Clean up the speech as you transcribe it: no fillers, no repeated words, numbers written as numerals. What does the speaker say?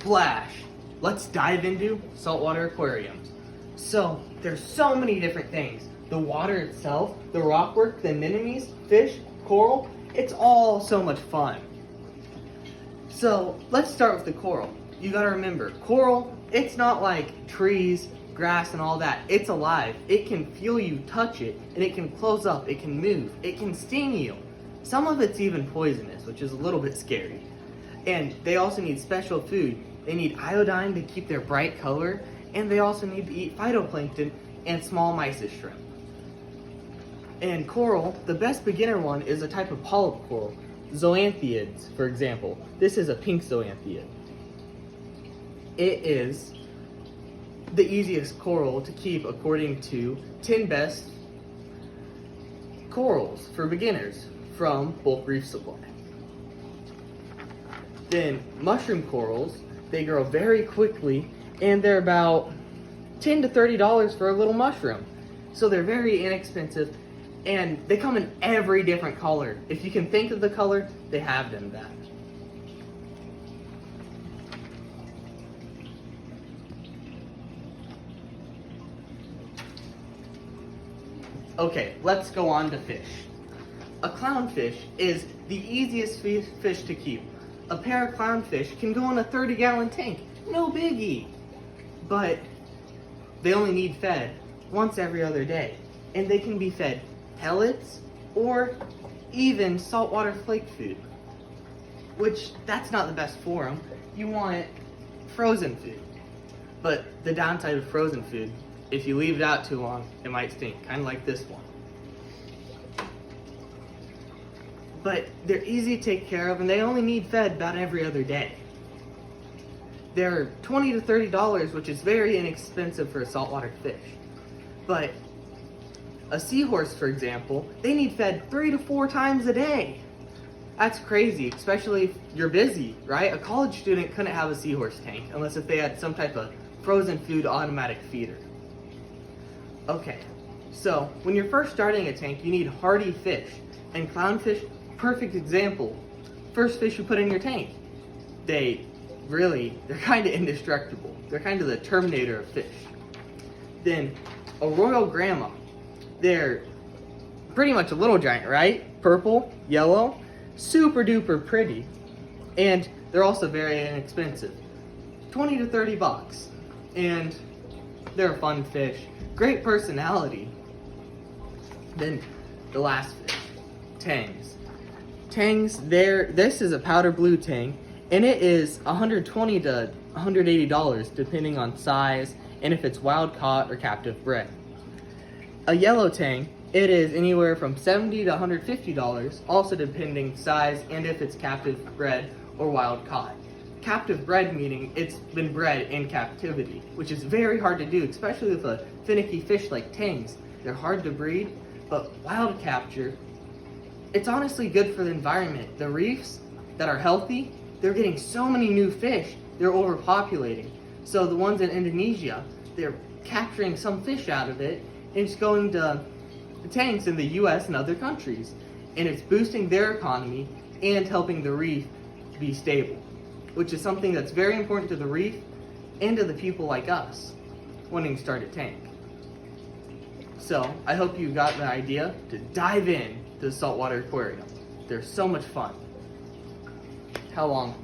splash! Let's dive into saltwater aquariums. So, there's so many different things. The water itself, the rockwork, the anemones, fish, coral, it's all so much fun. So, let's start with the coral. You gotta remember, coral, it's not like trees, grass, and all that. It's alive. It can feel you touch it, and it can close up, it can move, it can sting you. Some of it's even poisonous, which is a little bit scary. And they also need special food. They need iodine to keep their bright color, and they also need to eat phytoplankton and small mysis shrimp. And coral, the best beginner one is a type of polyp coral, zoanthiids, for example. This is a pink zoanthiid. It is the easiest coral to keep according to 10 best corals for beginners from Bulk Reef Supply. Then mushroom corals, they grow very quickly and they're about $10 to $30 for a little mushroom. So they're very inexpensive and they come in every different color. If you can think of the color, they have them that. Okay, let's go on to fish. A clownfish is the easiest fish to keep. A pair of clownfish can go in a 30-gallon tank, no biggie. But they only need fed once every other day. And they can be fed pellets or even saltwater flake food. Which, that's not the best for them. You want frozen food. But the downside of frozen food, if you leave it out too long, it might stink, kind of like this one. But they're easy to take care of and they only need fed about every other day. They're $20 to $30, which is very inexpensive for a saltwater fish. But a seahorse, for example, they need fed 3 to 4 times a day. That's crazy, especially if you're busy, right? A college student couldn't have a seahorse tank unless if they had some type of frozen food automatic feeder. Okay, so when you're first starting a tank, you need hardy fish. And clownfish, perfect example. First fish you put in your tank. They're kind of indestructible. They're kind of the Terminator of fish. Then a royal grandma. They're pretty much a little giant, right? Purple, yellow, super duper pretty. And they're also very inexpensive. 20 to 30 bucks. And they're a fun fish. Great personality. Then the last fish, tangs. Tangs, this is a powder blue tang, and it is $120 to $180 depending on size and if it's wild caught or captive bred. A yellow tang, it is anywhere from $70 to $150, also depending size and if it's captive bred or wild caught. Captive bred meaning it's been bred in captivity, which is very hard to do, especially with a finicky fish like tangs. They're hard to breed, but wild capture, it's honestly good for the environment. The reefs that are healthy, they're getting so many new fish, they're overpopulating. So the ones in Indonesia, they're capturing some fish out of it, and it's going to the tanks in the US and other countries. And it's boosting their economy and helping the reef be stable, which is something that's very important to the reef and to the people like us wanting to start a tank. So I hope you got the idea to dive in to the saltwater aquarium. They're so much fun. How long?